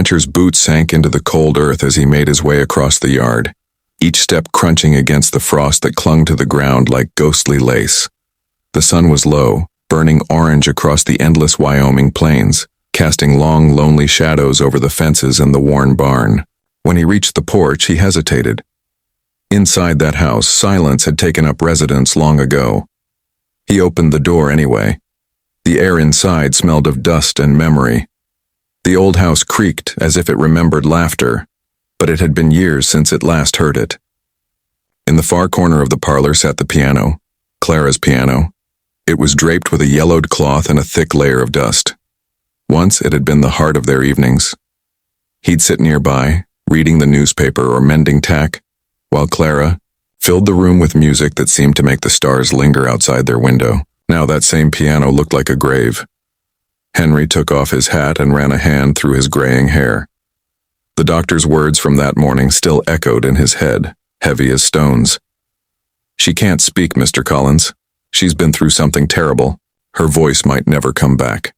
rancher's boots sank into the cold earth as he made his way across the yard, each step crunching against the frost that clung to the ground like ghostly lace. The sun was low, burning orange across the endless Wyoming plains, casting long, lonely shadows over the fences and the worn barn. When he reached the porch, he hesitated. Inside that house, silence had taken up residence long ago. He opened the door anyway. The air inside smelled of dust and memory. The old house creaked as if it remembered laughter, but it had been years since it last heard it. In the far corner of the parlor sat the piano, Clara's piano. It was draped with a yellowed cloth and a thick layer of dust. Once it had been the heart of their evenings. He'd sit nearby, reading the newspaper or mending tack, while Clara filled the room with music that seemed to make the stars linger outside their window. Now that same piano looked like a grave. Henry took off his hat and ran a hand through his graying hair. The doctor's words from that morning still echoed in his head, heavy as stones. "She can't speak, Mr. Collins. She's been through something terrible. Her voice might never come back."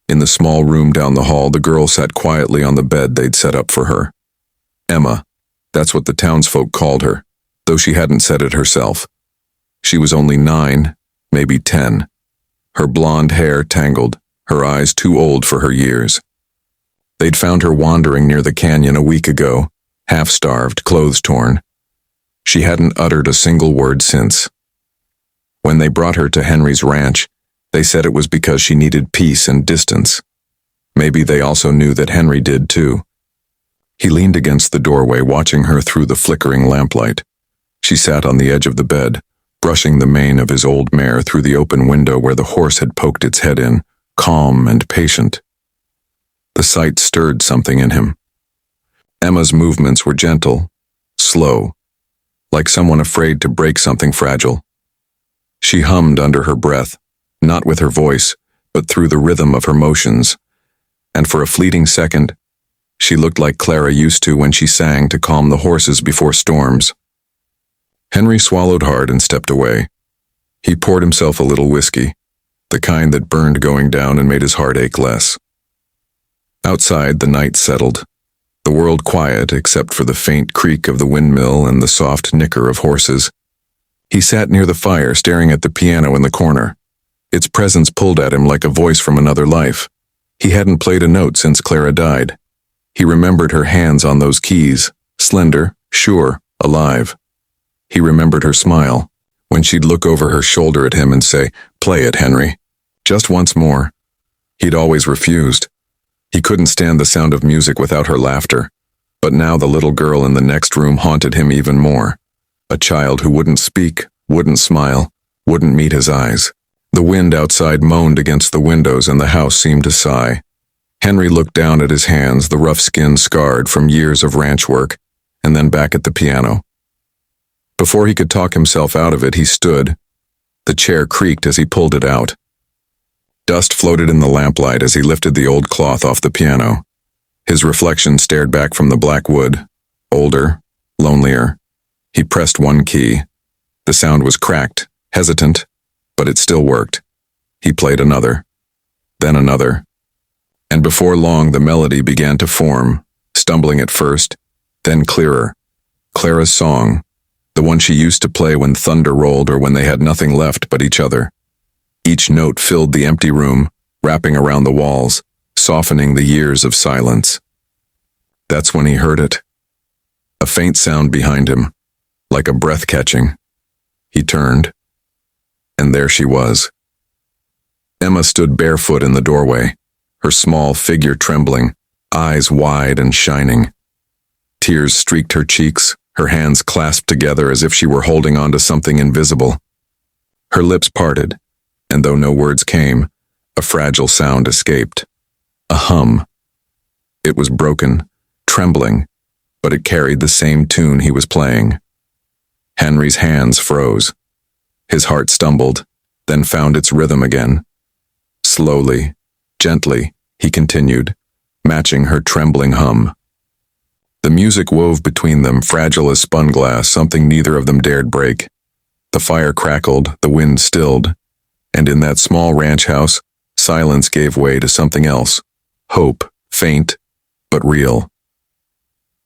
In the small room down the hall, the girl sat quietly on the bed they'd set up for her. Emma, that's what the townsfolk called her, though she hadn't said it herself. She was only 9, maybe 10. Her blonde hair tangled, her eyes too old for her years. They'd found her wandering near the canyon a week ago, half-starved, clothes torn. She hadn't uttered a single word since. When they brought her to Henry's ranch, they said it was because she needed peace and distance. Maybe they also knew that Henry did too. He leaned against the doorway, watching her through the flickering lamplight. She sat on the edge of the bed, brushing the mane of his old mare through the open window where the horse had poked its head in, calm and patient. The sight stirred something in him. Emma's movements were gentle, slow, like someone afraid to break something fragile. She hummed under her breath, not with her voice, but through the rhythm of her motions, and for a fleeting second, she looked like Clara used to when she sang to calm the horses before storms. Henry swallowed hard and stepped away. He poured himself a little whiskey, the kind that burned going down and made his heart ache less. Outside, the night settled, the world quiet except for the faint creak of the windmill and the soft nicker of horses. He sat near the fire, staring at the piano in the corner. Its presence pulled at him like a voice from another life. He hadn't played a note since Clara died. He remembered her hands on those keys, slender, sure, alive. He remembered her smile, when she'd look over her shoulder at him and say, "Play it, Henry. Just once more." He'd always refused. He couldn't stand the sound of music without her laughter, but now the little girl in the next room haunted him even more. A child who wouldn't speak, wouldn't smile, wouldn't meet his eyes. The wind outside moaned against the windows and the house seemed to sigh. Henry looked down at his hands, the rough skin scarred from years of ranch work, and then back at the piano. Before he could talk himself out of it, he stood. The chair creaked as he pulled it out. Dust floated in the lamplight as he lifted the old cloth off the piano. His reflection stared back from the black wood, older, lonelier. He pressed one key. The sound was cracked, hesitant, but it still worked. He played another, then another. And before long the melody began to form, stumbling at first, then clearer. Clara's song, the one she used to play when thunder rolled or when they had nothing left but each other. Each note filled the empty room, wrapping around the walls, softening the years of silence. That's when he heard it. A faint sound behind him, like a breath catching. He turned, and there she was. Emma stood barefoot in the doorway, her small figure trembling, eyes wide and shining. Tears streaked her cheeks, her hands clasped together as if she were holding on to something invisible. Her lips parted, and though no words came, a fragile sound escaped. A hum. It was broken, trembling, but it carried the same tune he was playing. Henry's hands froze. His heart stumbled, then found its rhythm again. Slowly, gently, he continued, matching her trembling hum. The music wove between them, fragile as spun glass, something neither of them dared break. The fire crackled, the wind stilled, and in that small ranch house, silence gave way to something else. Hope, faint, but real.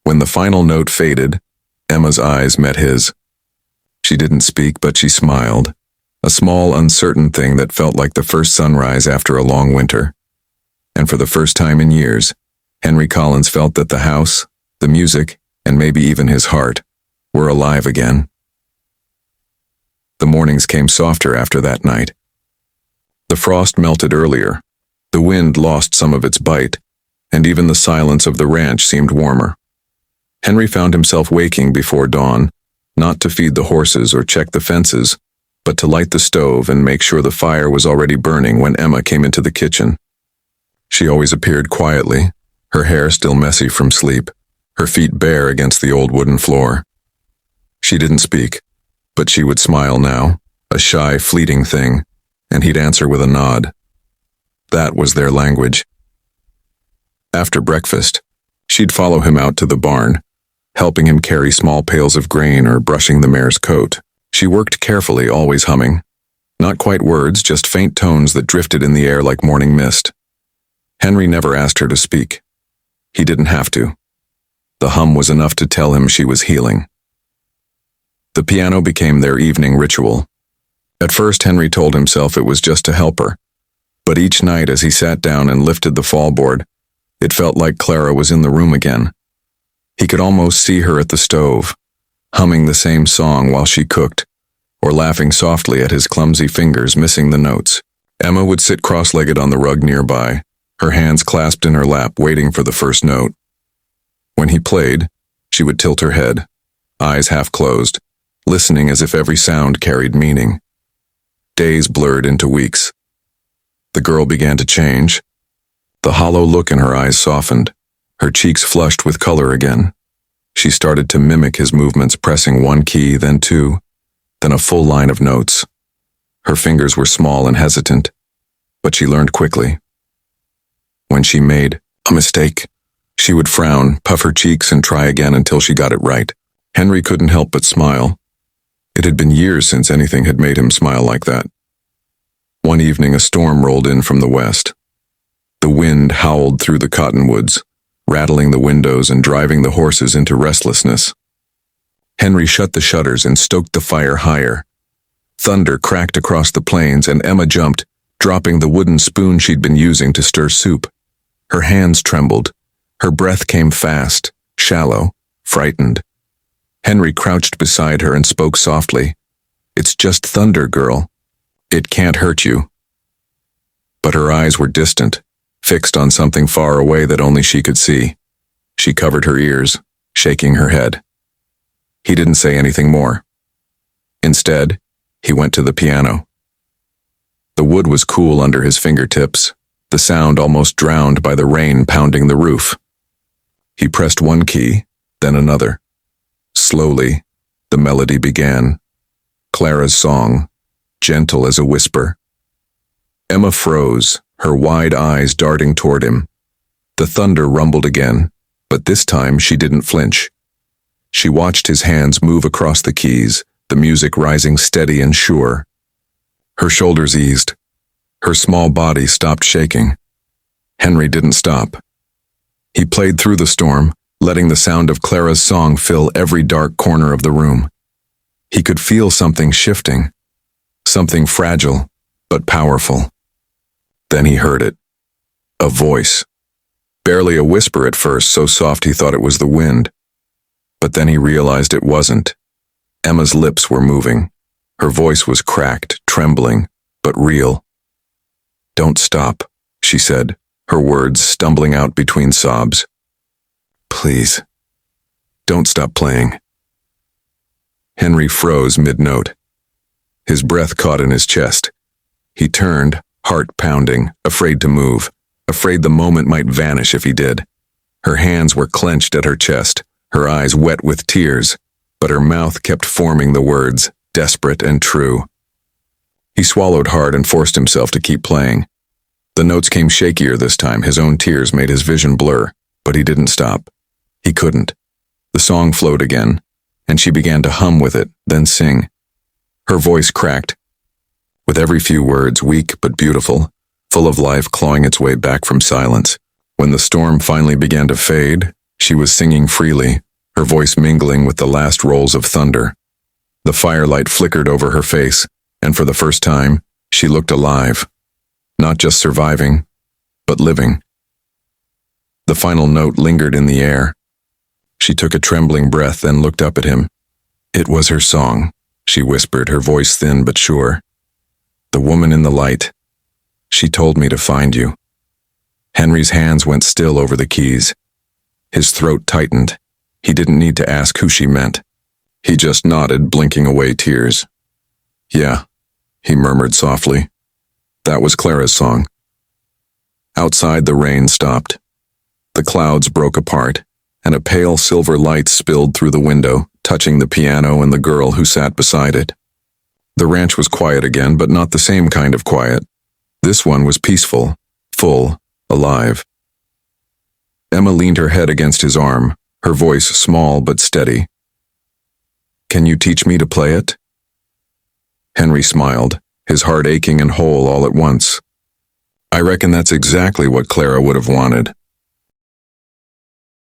When the final note faded, Emma's eyes met his. She didn't speak, but she smiled, a small, uncertain thing that felt like the first sunrise after a long winter. And for the first time in years, Henry Collins felt that the house, the music, and maybe even his heart, were alive again. The mornings came softer after that night. The frost melted earlier, the wind lost some of its bite, and even the silence of the ranch seemed warmer. Henry found himself waking before dawn, not to feed the horses or check the fences, but to light the stove and make sure the fire was already burning when Emma came into the kitchen. She always appeared quietly, her hair still messy from sleep, her feet bare against the old wooden floor. She didn't speak, but she would smile now, a shy, fleeting thing, and he'd answer with a nod. That was their language. After breakfast, she'd follow him out to the barn, helping him carry small pails of grain or brushing the mare's coat. She worked carefully, always humming. Not quite words, just faint tones that drifted in the air like morning mist. Henry never asked her to speak. He didn't have to. The hum was enough to tell him she was healing. The piano became their evening ritual. At first, Henry told himself it was just to help her. But each night as he sat down and lifted the fallboard, it felt like Clara was in the room again. He could almost see her at the stove, humming the same song while she cooked, or laughing softly at his clumsy fingers missing the notes. Emma would sit cross-legged on the rug nearby, her hands clasped in her lap waiting for the first note. When he played, she would tilt her head, eyes half closed, listening as if every sound carried meaning. Days blurred into weeks. The girl began to change. The hollow look in her eyes softened, her cheeks flushed with color again. She started to mimic his movements, pressing one key, then two, then a full line of notes. Her fingers were small and hesitant, but she learned quickly. When she made a mistake, she would frown, puff her cheeks, and try again until she got it right. Henry couldn't help but smile. It had been years since anything had made him smile like that. One evening, a storm rolled in from the west. The wind howled through the cottonwoods, rattling the windows and driving the horses into restlessness. Henry shut the shutters and stoked the fire higher. Thunder cracked across the plains, and Emma jumped, dropping the wooden spoon she'd been using to stir soup. Her hands trembled. Her breath came fast, shallow, frightened. Henry crouched beside her and spoke softly. "It's just thunder, girl. It can't hurt you." But her eyes were distant, fixed on something far away that only she could see. She covered her ears, shaking her head. He didn't say anything more. Instead, he went to the piano. The wood was cool under his fingertips, the sound almost drowned by the rain pounding the roof. He pressed one key, then another. Slowly, the melody began. Clara's song, gentle as a whisper. Emma froze, her wide eyes darting toward him. The thunder rumbled again, but this time she didn't flinch. She watched his hands move across the keys, the music rising steady and sure. Her shoulders eased. Her small body stopped shaking. Henry didn't stop. He played through the storm, letting the sound of Clara's song fill every dark corner of the room. He could feel something shifting, something fragile, but powerful. Then he heard it. A voice. Barely a whisper at first, so soft he thought it was the wind. But then he realized it wasn't. Emma's lips were moving. Her voice was cracked, trembling, but real. "Don't stop," she said, her words stumbling out between sobs. "Please, don't stop playing." Henry froze mid-note. His breath caught in his chest. He turned, heart pounding, afraid to move, afraid the moment might vanish if he did. Her hands were clenched at her chest, her eyes wet with tears, but her mouth kept forming the words, desperate and true. He swallowed hard and forced himself to keep playing. The notes came shakier this time. His own tears made his vision blur, but he didn't stop. He couldn't. The song flowed again, and she began to hum with it, then sing. Her voice cracked. With every few words, weak but beautiful, full of life clawing its way back from silence. When the storm finally began to fade, she was singing freely, her voice mingling with the last rolls of thunder. The firelight flickered over her face, and for the first time, she looked alive. Not just surviving, but living. The final note lingered in the air. She took a trembling breath and looked up at him. It was her song, she whispered, her voice thin but sure. The woman in the light. She told me to find you. Henry's hands went still over the keys. His throat tightened. He didn't need to ask who she meant. He just nodded, blinking away tears. Yeah, he murmured softly. That was Clara's song. Outside, the rain stopped. The clouds broke apart, and a pale silver light spilled through the window, touching the piano and the girl who sat beside it. The ranch was quiet again, but not the same kind of quiet. This one was peaceful, full, alive. Emma leaned her head against his arm, her voice small but steady. Can you teach me to play it? Henry smiled, his heart aching and whole all at once. I reckon that's exactly what Clara would have wanted.